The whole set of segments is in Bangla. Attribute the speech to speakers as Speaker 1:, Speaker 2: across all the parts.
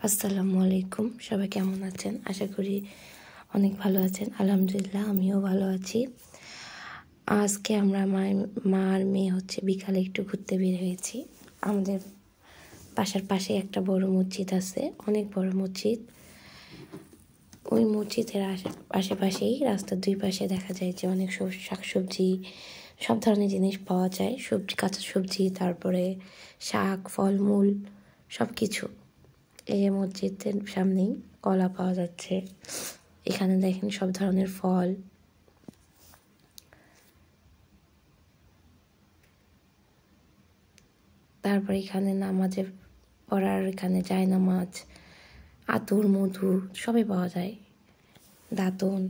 Speaker 1: আসসালামু আলাইকুম। সবাই কেমন আছেন? আশা করি অনেক ভালো আছেন। আলহামদুলিল্লাহ আমিও ভালো আছি। আজকে আমরা মা আর মেয়ে বিকালে একটু ঘুরতে বের হয়েছি। আমাদের বাসার পাশে একটা বড় মসজিদ আছে, অনেক বড় মসজিদ। ওই মসজিদের আশেপাশেই রাস্তার দুই পাশে দেখা যায় যে অনেক শাকসবজি, সব ধরনের জিনিস পাওয়া যায়। কাঁচা সবজি, তারপরে শাক, ফলমূল সব কিছু। এই মসজিদের সামনেই কলা পাওয়া যাচ্ছে। এখানে দেখেন সব ধরনের ফল। তারপর এখানে নামাজে পড়ার এখানে জায়নামাজ, আতর, মধু সবই পাওয়া যায়, দাঁতন।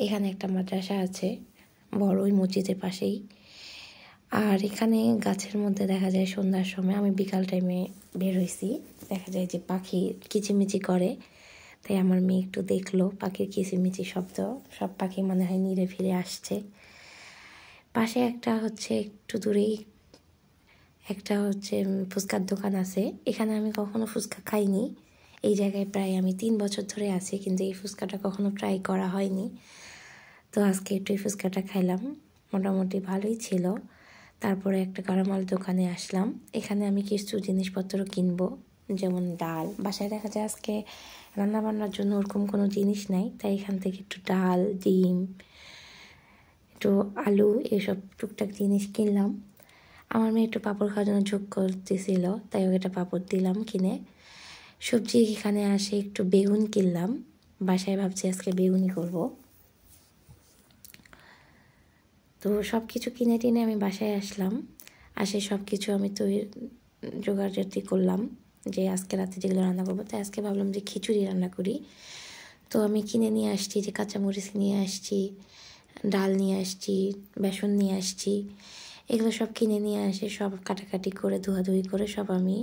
Speaker 1: এখানে একটা মাদ্রাসা আছে বড়, ওই মসজিদের পাশেই। আর এখানে গাছের মধ্যে দেখা যায় সন্ধ্যার সময়, আমি বিকাল টাইমে বের হয়েছি, দেখা যায় যে পাখি কিচিমিচি করে। তাই আমার মেয়ে একটু দেখলো পাখির কিচিমিচি শব্দ। সব পাখি মনে হয় নিরে ফিরে আসছে। পাশে একটু দূরেই একটা ফুচকার দোকান আছে। এখানে আমি কখনো ফুচকা খাইনি। এই জায়গায় প্রায় আমি 3 বছর ধরে আছি, কিন্তু এই ফুচকাটা কখনো ট্রাই করা হয়নি। তো আজকে একটু এই ফুচকাটা খাইলাম, মোটামুটি ভালোই ছিল। তারপরে একটা কারামাল দোকানে আসলাম। এখানে আমি কিছু জিনিসপত্র কিনবো, যেমন ডাল। বাসায় দেখা যায় আজকে রান্নাবান্নার জন্য ওরকম কোনো জিনিস নাই, তাই এখান থেকে একটু ডাল, ডিম, একটু আলু, এসব টুকটাক জিনিস কিনলাম। আমার মেয়ে একটু পাঁপড় খাওয়ার জন্য ঝোঁক করতেছিল, তাই ওকে একটা পাঁপড় দিলাম কিনে। সবজি এখানে আসে একটু বেগুন কিনলাম। বাসায় ভাবছি আজকে বেগুনি করব। তো সব কিছু কিনে টিনে আমি বাসায় আসলাম। সব কিছু আমি জোগাড়জাতি করলাম যে আজকে রাতে যেগুলো রান্না করবো। তাই আজকে ভাবলাম যে খিচুড়ি রান্না করি। তো আমি কিনে নিয়ে আসছি, যে কাঁচামরিচ নিয়ে আসছি, ডাল নিয়ে আসছি, বেসন নিয়ে আসছি। এগুলো সব কিনে নিয়ে সব কাটাকাটি করে ধোয়াধুয়ি করে সব আমি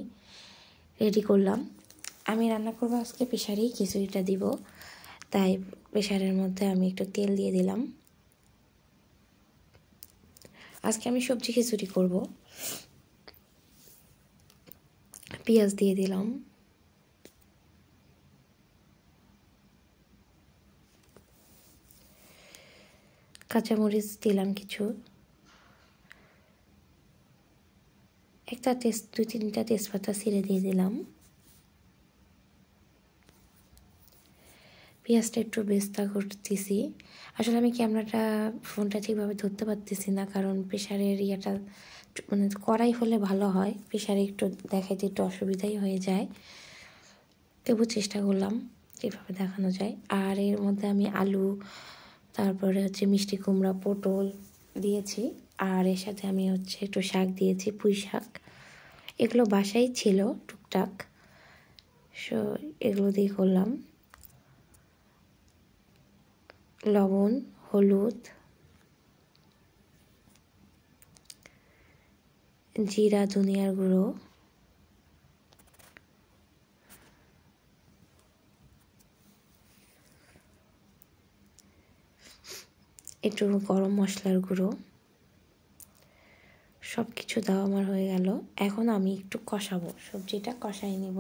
Speaker 1: রেডি করলাম। আমি রান্না করবো আজকে প্রেশারেই খিচুড়িটা দিব, তাই প্রেশারের মধ্যে আমি একটু তেল দিয়ে দিলাম। আজকে আমি সবজি খিচুড়ি করব। পেঁয়াজ দিয়ে দিলাম, কাঁচামরিচ দিলাম কিছু, 2-3টা তেজপাতা ছিঁড়ে দিয়ে দিলাম। পেঁয়াজটা একটু বেস্তা করতেছি। আসলে আমি ফোনটা ঠিকভাবে ধরতে পারতেছি না, কারণ প্রেশারের কড়াই হলে ভালো হয়, প্রেশারে একটু দেখাইতে একটু অসুবিধাই হয়ে যায়। তবু চেষ্টা করলাম যেভাবে দেখানো যায়। আর এর মধ্যে আমি আলু, তারপরে মিষ্টি কুমড়া, পটল দিয়েছি। আর এর সাথে আমি একটু শাক দিয়েছি, পুঁই শাক। এগুলো বাসায় ছিল টুকটাক, এগুলো দিয়ে করলাম। লবণ, হলুদ, জিরা, ধনিয়ার গুঁড়ো, একটু গরম মশলার গুঁড়ো, সব কিছু দেওয়া আমার হয়ে গেল। এখন আমি একটু কষাবো, সবজিটা কষাই নিব।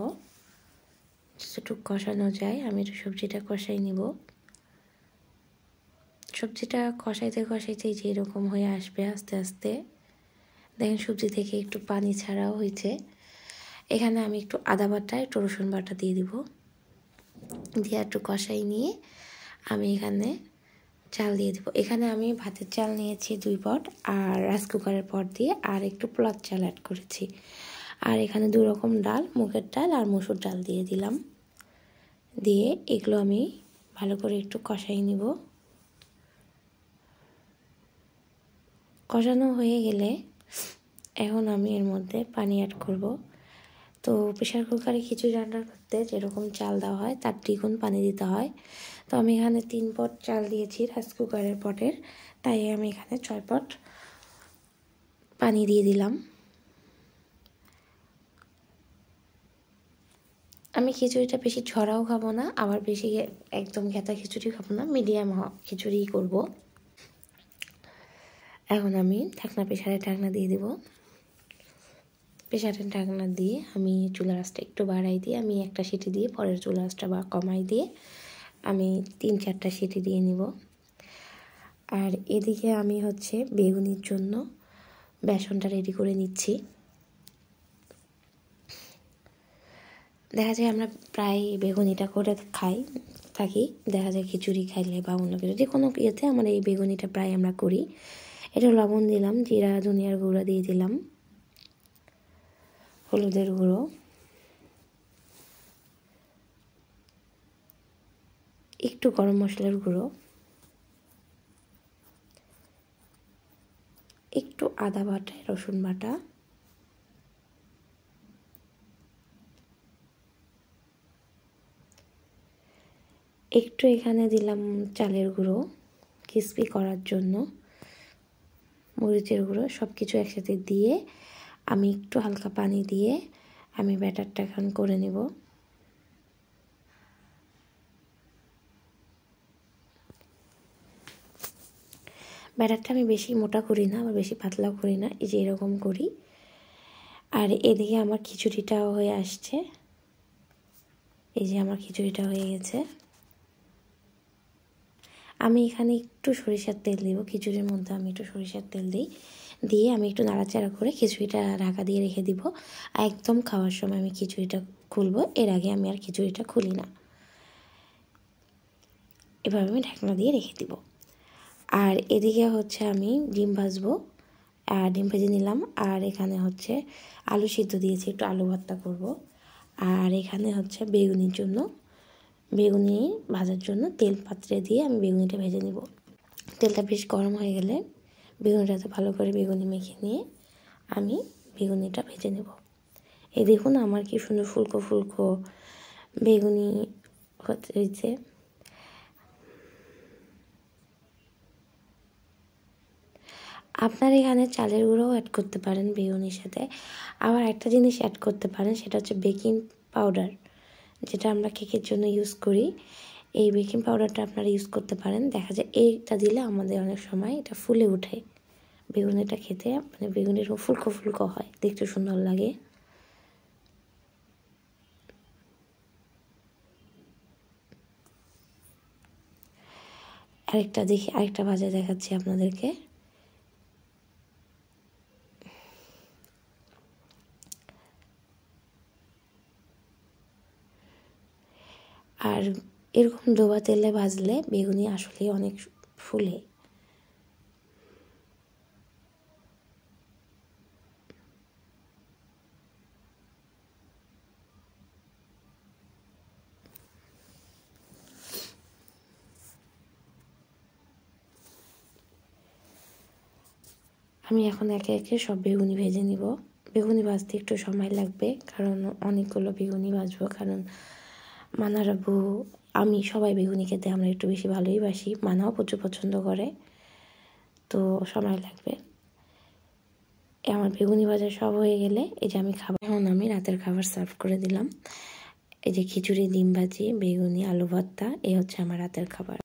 Speaker 1: যতটুকু কষানো যায় আমি একটু সবজিটা কষাই নিব। সবজিটা কষাইতে কষাইতে যে এরকম হয়ে আসবে আস্তে আস্তে, দেখেন সবজি থেকে একটু পানি ছাড়াও হয়েছে। এখানে আমি একটু আদা বাটা, একটু রসুন বাটা দিয়ে দিব। দিয়ে একটু কষাই নিয়ে আমি এখানে চাল দিয়ে দেবো। এখানে আমি ভাতের চাল নিয়েছি 2 পট, আর রাইস কুকারের পট দিয়ে আর একটু পোলার চাল অ্যাড করেছি। আর এখানে 2 রকম ডাল, মুগের ডাল আর মসুর ডাল দিয়ে দিলাম। দিয়ে এগুলো আমি ভালো করে একটু কষাই নিব। কষানো হয়ে গেলে এখন আমি এর মধ্যে পানি অ্যাড করব। তো প্রেশার কুকারে খিচুড়ি রান্না করতে যেরকম চাল দেওয়া হয় তার দ্বিগুণ পানি দিতে হয়। তো আমি এখানে 3 পট চাল দিয়েছি রাইস কুকারের পটের, তাই আমি এখানে 6 পট পানি দিয়ে দিলাম। আমি খিচুড়িটা বেশি ঝরাও খাবো না, আবার বেশি একদম ঘেঁটা খিচুড়ি খাবো না, মিডিয়াম খিচুড়িই করব। এখন আমি প্রেশারে ঢাকনা দিয়ে দিব। প্রেসারের ঢাকনা দিয়ে আমি চুলার আঁচটা একটু বাড়াই দিয়ে আমি একটা সিটি দিয়ে পরের চুলার আঁচটা কমাই দিয়ে আমি 3-4টা সিটি দিয়ে নিব। আর এদিকে আমি হচ্ছে বেগুনির জন্য বেসনটা রেডি করে নিচ্ছি। দেখা যায় আমরা প্রায় বেগুনিটা করে থাকি, দেখা যায় খিচুড়ি খাইলে বা অন্য কিছু যে কোনো ইয়েতে আমরা এই বেগুনিটা প্রায় আমরা করি। এটা লবণ দিলাম, জিরা ধনিয়ার গুঁড়া দিয়ে দিলাম, হলুদের গুঁড়ো, একটু গরম মশলার গুঁড়ো, একটু আদা বাটা, রসুন বাটা, একটু এখানে দিলাম চালের গুঁড়ো ক্রিস্পি করার জন্য, মরিচের গুঁড়ো, সব কিছু একসাথে দিয়ে আমি একটু হালকা পানি দিয়ে আমি ব্যাটারটা এখন করে নেব। ব্যাটারটা আমি বেশি মোটা করি না, আবার বেশি পাতলাও করি না, এই যে এরকম করি। আর এদিকে আমার খিচুড়িটাও হয়ে আসছে, এই যে আমার খিচুড়িটা হয়ে গেছে। আমি এখানে একটু সরিষার তেল দিব, খিচুড়ির মধ্যে আমি একটু সরিষার তেল দিয়ে আমি একটু নাড়াচাড়া করে খিচুড়িটা ঢাকা দিয়ে রেখে দিব। একদম খাওয়ার সময় আমি খিচুড়িটা খুলবো, এর আগে আমি আর খিচুড়িটা খুলি না। এভাবে আমি ঢাকনা দিয়ে রেখে দিব। আর এদিকে হচ্ছে আমি ডিম ভাজবো, আর ডিম ভেজে নিলাম। আর এখানে হচ্ছে আলু সিদ্ধ দিয়েছি, একটু আলু ভর্তা করব। আর এখানে হচ্ছে বেগুনির জন্য, বেগুনি ভাজার জন্য তেল পাত্রে দিয়ে আমি বেগুনিটা ভেজে নিব। তেলটা বেশ গরম হয়ে গেলে বেগুনিটাতে ভালো করে বেগুনি মেখে নিয়ে আমি বেগুনিটা ভেজে নেব। এই দেখুন আমার কি সুন্দর ফুলকো ফুলকো বেগুনি হয়েছে। আপনারা এখানে চালের গুঁড়োও অ্যাড করতে পারেন বেগুনির সাথে। আবার একটা জিনিস অ্যাড করতে পারেন, সেটা হচ্ছে বেকিং পাউডার, যেটা আমরা কেকের জন্য ইউজ করি। এই বেকিং পাউডারটা আপনারা ইউজ করতে পারেন। দেখা যায় এইটা দিলে আমাদের অনেক সময় এটা ফুলে ওঠে, বেগুনিটা খেতে মানে বেগুনির ফুলকো ফুলকো হয়, দেখতে সুন্দর লাগে। আরেকটা ভাজা দেখাচ্ছি আপনাদেরকে। আর এরকম ডোবা তেলে ভাজলে বেগুনি আসলেই অনেক ফুলে। আমি এখন একে একে সব বেগুনি ভেজে নিব। বেগুনি ভাজতে একটু সময় লাগবে, কারণ অনেকগুলো বেগুনি ভাজবো। কারণ মানার আব্বু, আমি সবাই বেগুনি খেতে আমরা একটু বেশি ভালোই বাসি, মানাও প্রচুর পছন্দ করে, তো সময় লাগবে। আমার বেগুনি ভাজা সব হয়ে গেলে এই যে আমি এখন আমি রাতের খাবার সার্ভ করে দিলাম। এই যে খিচুড়ি, ডিম ভাজি, বেগুনি, আলু ভর্তা, এই হচ্ছে আমার রাতের খাবার।